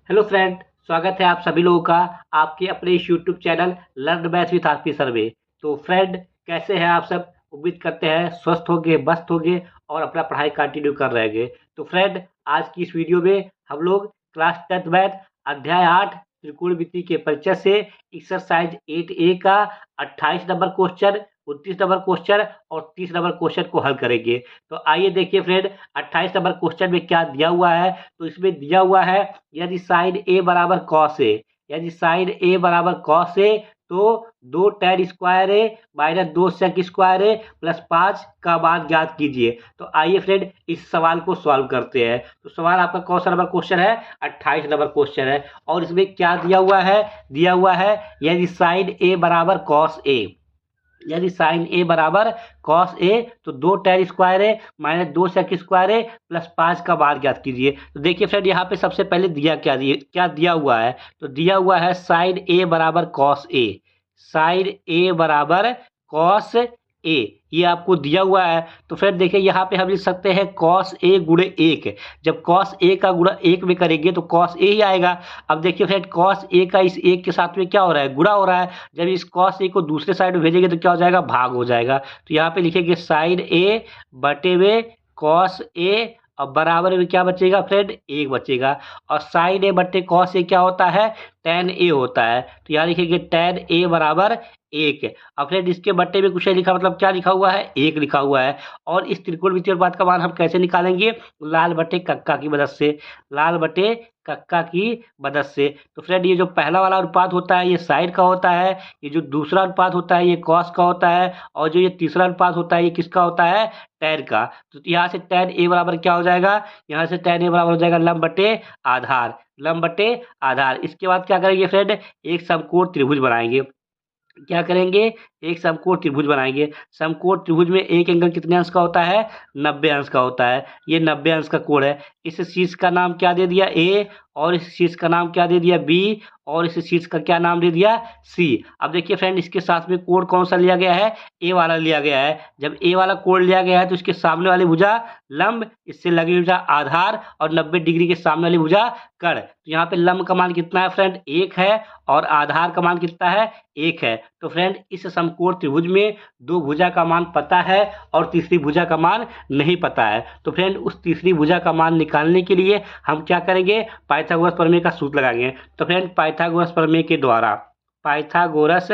Hello friend, स्वागत है आप सभी लोगों का आपके अपने इस YouTube channel learn maths with RP sir में। तो फ्रेंड, कैसे हैं आप सब? उम्मीद करते हैं स्वस्थ होंगे, मस्त होंगे और अपना पढ़ाई कंटिन्यू कर रहेंगे। तो फ्रेंड, आज की इस वीडियो में हम लोग क्लास 10th मैथ अध्याय 8 त्रिकोणमिति के परिचय से एक्सरसाइज 8A का 28 नंबर क्वेश्चन, 29 नंबर क्वेश्चन और 30 नंबर क्वेश्चन को हल करेंगे। तो आइए देखिए फ्रेंड, 28 नंबर क्वेश्चन में क्या दिया हुआ है। तो इसमें दिया हुआ है यदि साइन ए बराबर कॉस ए, यदि साइन ए बराबर कॉस ए तो 2 tan स्क्वायर ए माइनस 2 sec स्क्वायर ए प्लस 5 का मान ज्ञात कीजिए। तो आइए फ्रेंड, इस सवाल को सॉल्व करते हैं। तो सवाल आपका कौन सा नंबर क्वेश्चन है? 28 नंबर क्वेश्चन है। और इसमें क्या दिया हुआ है? दिया हुआ है यदि साइन ए बराबर कॉस ए, यदि साइन ए बराबर कॉस ए तो 2 tan स्क्वायर ए माइनस 2 sec स्क्वायर ए प्लस 5 का मान ज्ञात कीजिए। तो देखिए फ्रेंड, यहाँ पे सबसे पहले क्या दिया हुआ है। तो दिया हुआ है साइन ए बराबर कॉस ए, साइन ए बराबर कॉस ए, ये आपको दिया हुआ है। तो फिर देखिए यहाँ पे हम लिख सकते हैं कॉस ए गुणे 1। जब कॉस ए का गुणा 1 में करेंगे तो कॉस ए ही आएगा। अब देखिए फ्रेंड, कॉस ए का इस 1 के साथ में क्या हो रहा है? गुणा हो रहा है। जब इस कॉस ए को दूसरे साइड में भेजेंगे तो क्या हो जाएगा? भाग हो जाएगा। तो यहाँ पे लिखेंगे साइन ए बटे में कॉस ए और बराबर में क्या बचेगा फ्रेंड? 1 बचेगा। और साइन ए बटे कॉस ए क्या होता है? tan ए होता है। तो यहाँ लिखेंगे tan ए बराबर 1। अब फ्रेंड, इसके बट्टे में कुछ नहीं लिखा, मतलब क्या लिखा हुआ है? 1 लिखा हुआ है। और इस त्रिकोणमितीय अनुपात का मान हम कैसे निकालेंगे? लाल बटे कक्का की मदद से, लाल बटे कक्का की मदद से। तो फ्रेंड, ये जो पहला वाला अनुपात होता है ये साइन का होता है, ये जो दूसरा अनुपात होता है ये कॉस का होता है, और जो ये तीसरा अनुपात होता है ये किसका होता है? tan का। तो यहाँ से tan ए बराबर क्या हो जाएगा? यहाँ से tan ए बराबर हो जाएगा लंब बटे आधार, लंब बटे आधार। इसके बाद क्या करेंगे फ्रेंड? एक समकोण त्रिभुज बनाएंगे। क्या करेंगे? एक समकोण त्रिभुज बनाएंगे। समकोण त्रिभुज में एक एंगल कितने अंश का होता है? 90 अंश का होता है। ये 90 अंश का कोण है। इस शीर्ष का नाम क्या दे दिया? ए, और इस शीर्ष का नाम क्या दे दिया? बी, और इस शीर्ष का क्या नाम दे दिया? सी। अब देखिए फ्रेंड, इसके साथ में कोण कौन सा लिया गया है? ए वाला लिया गया है। जब ए वाला कोण लिया गया है तो इसके सामने वाली भुजा लंब, इससे लगी भुजा आधार, और 90 डिग्री के सामने वाली भुजा कर्ण। तो यहाँ पे लंब का मान कितना है फ्रेंड? 1 है, और आधार का मान कितना है? 1 है। तो फ्रेंड, इस समकोण त्रिभुज में 2 भुजा का मान पता है और तीसरी भुजा का मान नहीं पता है। तो फ्रेंड, उस तीसरी भुजा का मान निकालने के लिए हम क्या करेंगे? पाइथागोरस प्रमेय का सूत्र लगाएंगे। तो फ्रेंड, पाइथागोरस प्रमेय के द्वारा, पाइथागोरस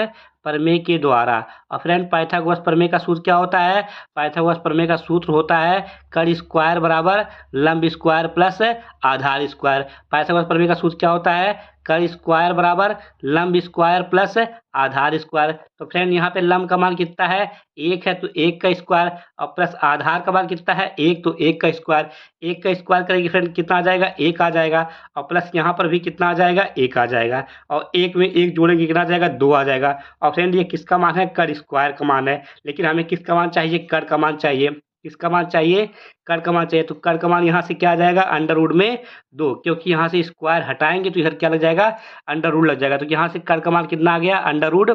प्रमेय के द्वारा, और फ्रेंड पाइथागोरस प्रमेय का सूत्र क्या होता है? पाइथागोरस प्रमेय का सूत्र होता है कर्ण स्क्वायर बराबर लंब स्क्वायर प्लस आधार स्क्वायर। पाइथागोरस प्रमेय का सूत्र क्या होता है? कर्ण स्क्वायर बराबर लंब स्क्वायर प्लस आधार स्क्वायर। तो फ्रेंड, यहाँ पे लंब का मान कितना है? 1 है, तो 1 का स्क्वायर, और प्लस आधार का मान कितना है? 1, तो 1 का स्क्वायर। 1 का स्क्वायर करेंगे फ्रेंड, कितना आ जाएगा? 1 आ जाएगा। और प्लस यहाँ पर भी कितना आ जाएगा? 1 आ जाएगा। और 1 में 1 जोड़ेंगे कितना आ जाएगा? 2 आ जाएगा। और फ्रेंड, ये किसका मान है? कर्ण स्क्वायर का मान है। लेकिन हमें किसका मान चाहिए? कर्ण का मान चाहिए। किसका मान चाहिए? कर्ण का मान चाहिए। तो कर्ण का मान यहाँ से क्या आ जाएगा? अंडर रूट में 2, क्योंकि यहाँ से स्क्वायर हटाएंगे तो इधर क्या लग जाएगा? अंडर रूट लग जाएगा। तो यहाँ से कर्ण का मान कितना आ गया? अंडर रूट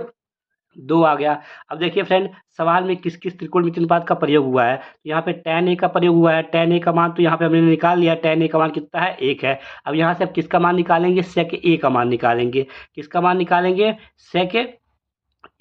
2 आ गया। अब देखिए फ्रेंड, सवाल में किस किस त्रिकोणमितीय अनुपात का प्रयोग हुआ है। तो यहाँ पे tan ए का प्रयोग हुआ है। tan ए का मान तो यहाँ पे हमने निकाल लिया। tan ए का मान कितना है? 1 है। अब यहाँ से अब किसका मान निकालेंगे? sec ए का मान निकालेंगे। किसका मान निकालेंगे? sec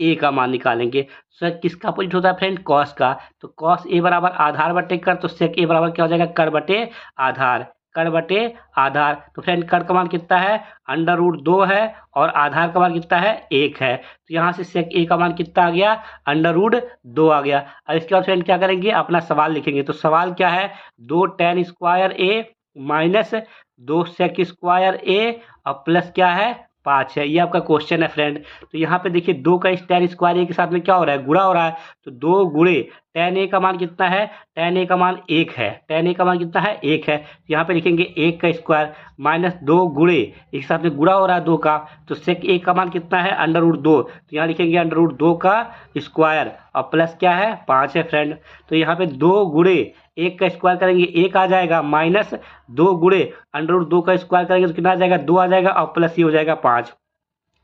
ए का मान निकालेंगे। सर, किसका अपोजिट होता है फ्रेंड? कॉस का। तो कॉस ए बराबर आधार बटे कर्ण, तो सेक ए बराबर क्या हो जाएगा? कर्ण बटे आधार, कर्ण बटे आधार। तो फ्रेंड, कर्ण का मान कितना है? अंडर रूट 2 है, और आधार का मान कितना है? 1 है। तो यहाँ से सेक ए का मान कितना आ गया? अंडर रूट 2 आ गया। अब इसके बाद फ्रेंड क्या करेंगे? अपना सवाल लिखेंगे। तो सवाल क्या है? 2 tan स्क्वायर ए माइनस 2 sec स्क्वायर ए और प्लस क्या है? 5 है। ये आपका क्वेश्चन है फ्रेंड। तो यहाँ पे देखिए 2 का इस tan स्क्वायर ए के साथ में क्या हो रहा है? गुणा हो रहा है। तो 2 गुणे tan ए का मान कितना है? tan ए का मान 1 है। tan ए का मान कितना है? 1 है। तो यहाँ पे लिखेंगे 1 का स्क्वायर माइनस 2 गुणे, एक साथ में गुणा हो रहा है 2 का, तो सेक ए का मान कितना है? Under root 2। तो यहाँ लिखेंगे अंडर रूट 2 का स्क्वायर, और प्लस क्या है? 5 है फ्रेंड। तो यहाँ पे 2 गुणे 1 का स्क्वायर करेंगे 1 आ जाएगा, माइनस 2 गुणे अंडर रूट 2 का स्क्वायर करेंगे तो कितना आ जाएगा? 2 आ जाएगा, और प्लस ये हो जाएगा 5।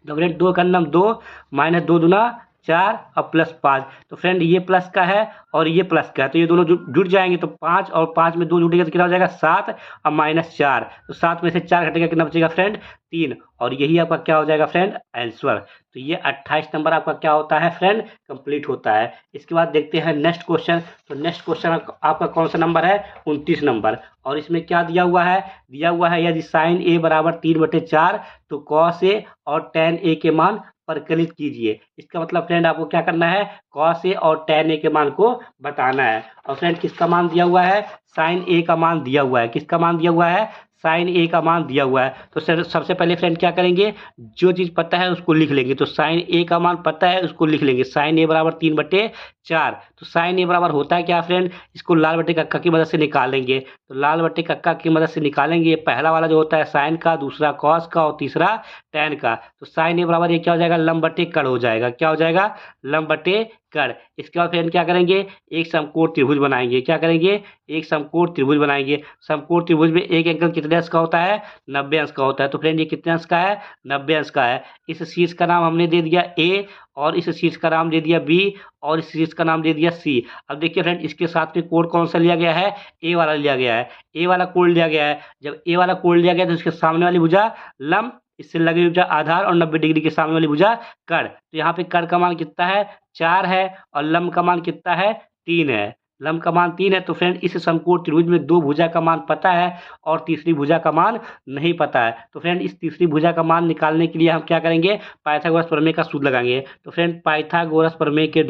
तो फ्रेंड, 2 का नाम 2 माइनस 2 दूना 4 और प्लस 5। तो फ्रेंड ये प्लस का है और ये प्लस का है, तो ये दोनों जुड़ जाएंगे, तो 5 और 5 में 2 जुड़ेगा तो कितना हो जाएगा 7 और -4। तो 7 में से 4 घटेगा, कितना बचेगा फ्रेंड 3। और यही आपका क्या हो जाएगा फ्रेंड आंसर। तो ये 28 नंबर आपका क्या होता है फ्रेंड कंप्लीट होता है। इसके बाद देखते हैं नेक्स्ट क्वेश्चन। तो नेक्स्ट क्वेश्चन आपका कौन सा नंबर है 29 नंबर। और इसमें क्या दिया हुआ है यदि साइन ए बराबर 3/4 तो कॉस ए और tan ए के मान परिकलित कीजिए। इसका मतलब फ्रेंड आपको क्या करना है कॉस ए और tan ए के मान को बताना है। और फ्रेंड किसका मान दिया हुआ है साइन ए का मान दिया हुआ है। किसका मान दिया हुआ है साइन ए का मान दिया हुआ है। तो सबसे पहले फ्रेंड क्या करेंगे जो चीज़ पता है उसको लिख लेंगे। तो साइन ए का मान पता है उसको लिख लेंगे। साइन ए बराबर 3/4। तो साइन ए बराबर होता है क्या फ्रेंड इसको लाल बटे कक्का की मदद से निकालेंगे। तो लाल बटे कक्का की मदद से निकालेंगे। पहला वाला जो होता है साइन का, दूसरा कॉस का और तीसरा tan का। तो साइन ए बराबर ये क्या हो जाएगा लंब बटे कड़ हो जाएगा। क्या हो जाएगा लंब बटे कड़। इसके बाद फ्रेंड क्या करेंगे एक समकोण त्रिभुज बनाएंगे। क्या करेंगे एक समकोण त्रिभुज बनाएंगे। समकोण त्रिभुज में एक एंगल कितने अंश का होता है 90 अंश का होता है। तो फ्रेंड ये कितने अंश का है 90 अंश का है। इस शीर्ष का नाम हमने दे दिया ए और इस शीर्ष का नाम दे दिया बी और इस शीर्ष का नाम दे दिया सी। अब देखिए फ्रेंड इसके साथ में कोण कौन सा लिया गया है ए वाला लिया गया है। ए वाला कोण लिया गया है। जब ए वाला कोण लिया गया तो इसके सामने वाली भुजा लंब, इससे लगी हुई भुजा आधार और 90 डिग्री के सामने वाली भुजा कड़। तो यहाँ पे कड़ का मान कितना है 4 है और लंब का मान कितना है 3 है। लंब का मान 3 है। तो फ्रेंड इस समकोण त्रिभुज में 2 भुजा का मान पता है और तीसरी भुजा का मान नहीं पता है। तो फ्रेंड इस तीसरी भुजा का मान निकालने के लिए हम क्या करेंगे पाइथागोरस प्रमेय का सूत्र लगाएंगे। तो फ्रेंड पाइथागोरस प्रमेय के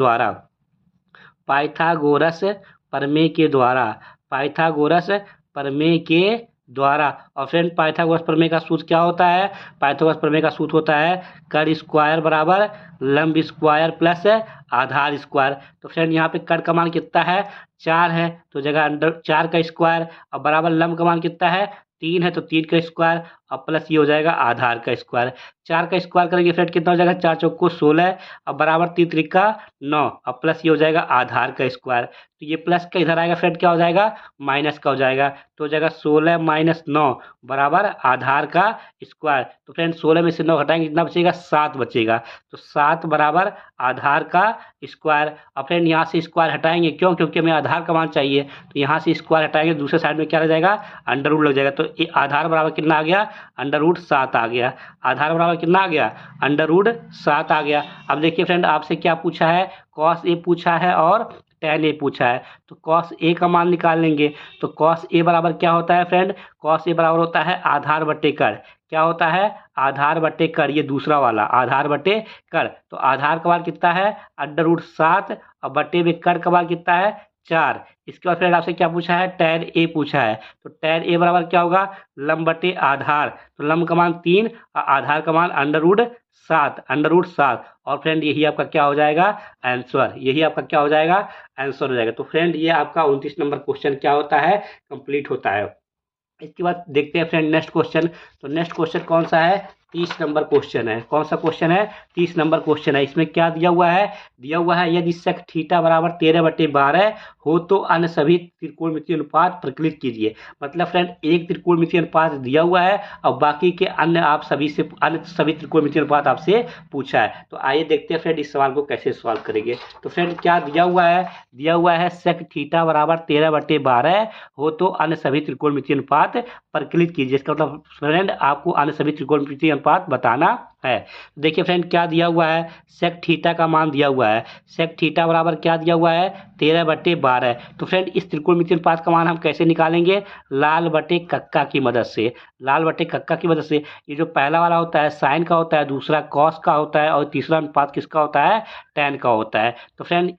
द्वारा और फ्रेंड पाइथागोरस प्रमेय का सूत्र क्या होता है पाइथागोरस प्रमेय का सूत्र होता है कड़ स्क्वायर बराबर लंब स्क्वायर प्लस आधार स्क्वायर। तो फ्रेंड यहाँ पे कड़ का मान कितना है 4 है तो जगह अंडर 4 का स्क्वायर और बराबर लंब का मान कितना है 3 है तो 3 का स्क्वायर और प्लस ये हो जाएगा आधार का स्क्वायर। 4 का स्क्वायर करेंगे फ्रेंड कितना हो जाएगा 4 चौको 16 और बराबर 3 त्रिका 9 और प्लस ये हो जाएगा आधार का स्क्वायर। तो ये प्लस का इधर आएगा फ्रेंड क्या हो जाएगा माइनस का हो जाएगा। तो जगह 16 - 9 बराबर आधार का स्क्वायर। तो फ्रेंड 16 में से 9 हटाएंगे कितना बचेगा 7 बचेगा। तो 7 बराबर आधार का स्क्वायर। और फ्रेंड यहाँ से स्क्वायर हटाएंगे क्यों क्योंकि हमें आधार का मान चाहिए। तो यहाँ से स्क्वायर हटाएंगे दूसरे साइड में क्या लग जाएगा अंडर रूट लग जाएगा। तो आधार बराबर कितना आ गया अंडर रूट 7 आ गया। आधार बराबर कितना आ गया अंडर रूट 7 आ गया। अब देखिए फ्रेंड आपसे क्या पूछा है कॉस ए पूछा है और tan ए पूछा है। तो कॉस ए का मान निकाल लेंगे। तो कॉस ए बराबर क्या होता है फ्रेंड कॉस ए बराबर होता है आधार बटे कड़। क्या होता है आधार बटे कड़। ये दूसरा वाला आधार बटे कड़। तो आधार का मान कितना है अंडर रूट 7 और बटे में कड़ का मान कितना है 4। इसके बाद फ्रेंड आपसे क्या पूछा है tan ए पूछा है। तो tan ए बराबर क्या होगा लंब बटे आधार। तो लंब का मान 3 और आधार का मान अंडर रूट 7 और फ्रेंड यही आपका क्या हो जाएगा आंसर। यही आपका क्या हो जाएगा आंसर हो जाएगा। तो फ्रेंड ये आपका 29 नंबर क्वेश्चन क्या होता है कंप्लीट होता है। इसके बाद देखते हैं फ्रेंड नेक्स्ट क्वेश्चन। तो नेक्स्ट क्वेश्चन कौन सा है 30 नंबर क्वेश्चन है। कौन सा क्वेश्चन है 30 नंबर क्वेश्चन है। इसमें क्या दिया हुआ है यदि sec थीटा बराबर 13/12 हो तो अन्य सभी त्रिकोणमितीय अनुपात प्रकलित कीजिए। मतलब फ्रेंड एक त्रिकोणमितीय अनुपात दिया हुआ है और बाकी के अन्य सभी त्रिकोणमितीय अनुपात आपसे पूछा है। तो आइए देखते हैं फ्रेंड इस सवाल को कैसे सॉल्व करेंगे। तो फ्रेंड क्या दिया हुआ है sec थीटा बराबर 13/12 हो तो अन्य सभी त्रिकोणमितीय अनुपात प्रकलित कीजिए। इसका मतलब फ्रेंड आपको अन्य सभी त्रिकोणमितीय अनुपात बताना है। देखिए फ्रेंड क्या दिया हुआ है sec थीटा का मान दिया हुआ है। sec थीटा बराबर क्या दिया हुआ है 13/12। तो फ्रेंड इस त्रिकोणमितीय अनुपात का मान हम कैसे निकालेंगे लाल बटे कक्का की मदद से। लाल बटे कक्का की मदद से ये जो पहला वाला होता है साइन का होता है, दूसरा कॉस का होता है और तीसरा अनुपात किसका होता है tan का होता है। तो फ्रेंड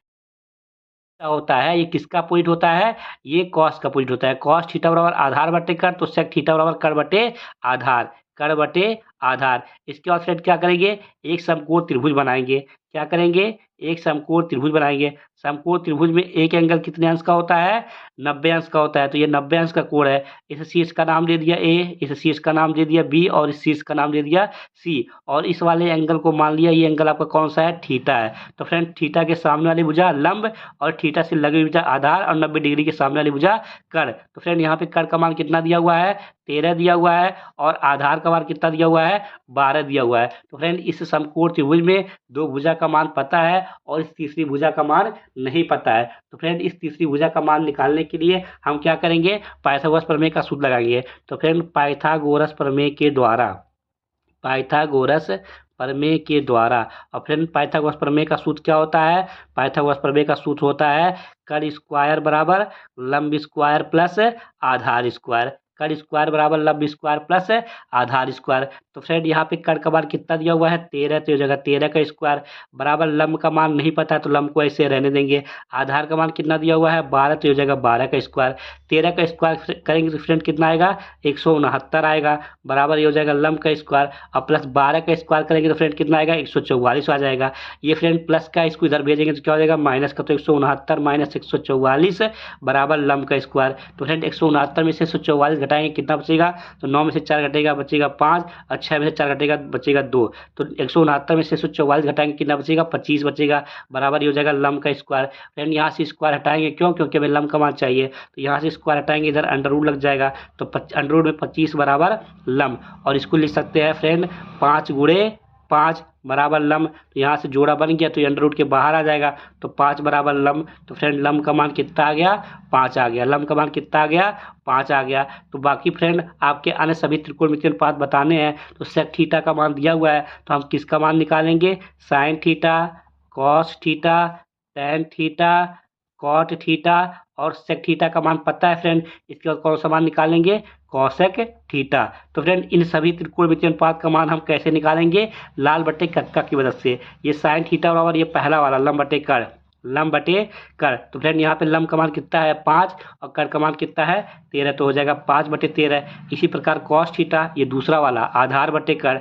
होता है ये किसका पॉइंट होता है ये कॉस का पॉइंट होता है। कॉस थीटा बराबर आधार बटे कड़ तो sec थीटा बराबर कड़ बटे आधार। इसके बाद फ्रेंड क्या करेंगे एक समकोण त्रिभुज बनाएंगे। क्या करेंगे एक समकोण त्रिभुज बनाएंगे। समकोण त्रिभुज में एक एंगल कितने अंश का होता है 90 अंश का होता है। तो ये 90 अंश का कोण है। इस शीर्ष का नाम दे दिया ए, इस शीर्ष का नाम दे दिया बी और इस शीर्ष का नाम दे दिया सी। और इस वाले एंगल को मान लिया ये एंगल आपका कौन सा है थीटा है। तो फ्रेंड थीटा के सामने वाली भुजा लंब और थीटा से लगी हुई भुजा आधार और 90 डिग्री के सामने वाली भुजा कड़। तो फ्रेंड यहाँ पे कड़ का मान कितना दिया हुआ है 13 दिया हुआ है और आधार का मान कितना दिया हुआ है 12 दिया हुआ है। तो फ्रेंड इस समकोण त्रिभुज में 2 भुजा का मान पता है और इस तीसरी भुजा का मान नहीं पता है। तो फ्रेंड इस तीसरी भुजा का मान निकालने के लिए हम क्या करेंगे, पाइथागोरस प्रमेय का सूत्र लगाएंगे। तो फ्रेंड पाइथागोरस प्रमेय के द्वारा और फ्रेंड पाइथागोरस प्रमेय का सूत्र क्या होता है, पाइथागोरस प्रमेय का सूत्र होता है कर्ण स्क्वायर बराबर लंब स्क्वायर प्लस आधार स्क्वायर। कर्ण स्क्वायर बराबर लंब स्क्वायर प्लस आधार स्क्वायर। तो फ्रेंड यहाँ पे कर्ण का मान कितना दिया हुआ है 13, तो ये जगह 13 का स्क्वायर बराबर लंब का मान नहीं पता है तो लंब को ऐसे रहने देंगे। आधार का मान कितना दिया हुआ है 12, तो ये जगह 12 का स्क्वायर। 13 का स्क्वायर करेंगे तो फ्रेंड कितना आएगा 169 आएगा बराबर ये हो जाएगा लंब का स्क्वायर। और प्लस 12 का स्क्वायर करेंगे तो फ्रेंड कितना आएगा 144 आ जाएगा। ये फ्रेंड प्लस का इसको इधर भेजेंगे तो क्या हो जाएगा माइनस का, तो 169 माइनस 144 बराबर लंब का स्क्वायर। तो फ्रेंड 169 में से 144 घटाएंगे कितना बचेगा, तो 9 में से 4 घटेगा बचेगा 5 और 6 में से 4 घटेगा बचेगा 2। तो 169 में से 144 घटाएंगे कितना बचेगा 25 बचेगा बराबर ये हो जाएगा लंब का स्क्वायर। फ्रेंड यहाँ से स्क्वायर हटाएंगे क्यों, क्योंकि हमें लंब का मान चाहिए। तो यहाँ से स्क्वायर हटाएंगे इधर अंडर रूट लग जाएगा, तो अंडर रूट में 25 बराबर लंब। और इसको लिख सकते हैं फ्रेंड 5 गुणे 5 बराबर लंब। तो यहाँ से जोड़ा बन गया तो ये अंडर रूट के बाहर आ जाएगा, तो 5 बराबर लंब। तो फ्रेंड लंब का मान कितना आ गया 5 आ गया, लंब का मान कितना आ गया 5 आ गया। तो बाकी फ्रेंड आपके अन्य सभी त्रिकोणमितीय अनुपात बताने हैं। तो सेक थीटा का मान दिया हुआ है तो हम किसका मान निकालेंगे, sine theta, cos theta, tan theta, cot theta और सेक थीटा का मान पता है फ्रेंड। इसके बाद कौन सा मान निकालेंगे, कॉसेक थीटा। तो फ्रेंड इन सभी त्रिकोणमितीय अनुपात का मान हम कैसे निकालेंगे, लाल बटे कक्का की मदद से। ये साइन थीटा बराबर ये पहला वाला लंब बटे कर्ण। तो फ्रेंड यहाँ पे लंब का मान कितना है 5 और कर्ण का मान कितना है 13, तो हो जाएगा 5 बटे 13। इसी प्रकार कॉस थीटा ये दूसरा वाला आधार बटे कर्ण,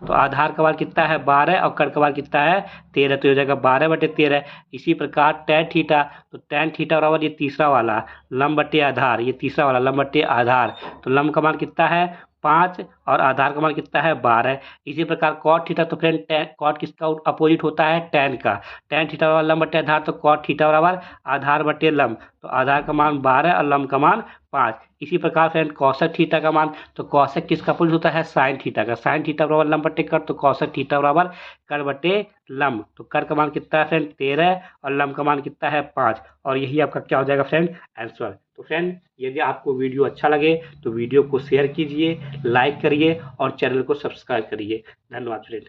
तो आधार का मान कितना है 12 और कर्ण का मान कितना है 13, तो हो जाएगा 12 बटे 13। इसी प्रकार टैन थीटा, तो टैन थीटा बराबर ये तीसरा वाला लंब बटे आधार, ये तीसरा वाला लंब बटे आधार। तो लंब का मान कितना है 5 और आधार का मान कितना है 12। इसी प्रकार कॉट थीटा, तो फ्रेंड कॉट किसका अपोजिट होता है टैन का, टैन थीटा बराबर लंब बटे आधार, तो कॉट थीटा बराबर आधार बटे लंब। तो आधार का मान 12 और लंब का मान 5। इसी प्रकार फ्रेंड कॉसेक थीटा का मान, तो कॉसेक किसका अपोजिट होता है साइन थीटा का, साइन थीटा बराबर लंब बटे कर्ण, तो कॉसेक थीटा बराबर कर्ण बटे लंब। तो कर्ण का मान कितना है फ्रेंड 13 और लंब का मान कितना है 5। और यही आपका क्या हो जाएगा फ्रेंड आंसर। तो फ्रेंड यदि आपको वीडियो अच्छा लगे तो वीडियो को शेयर कीजिए, लाइक करिए और चैनल को सब्सक्राइब करिए। धन्यवाद फ्रेंड।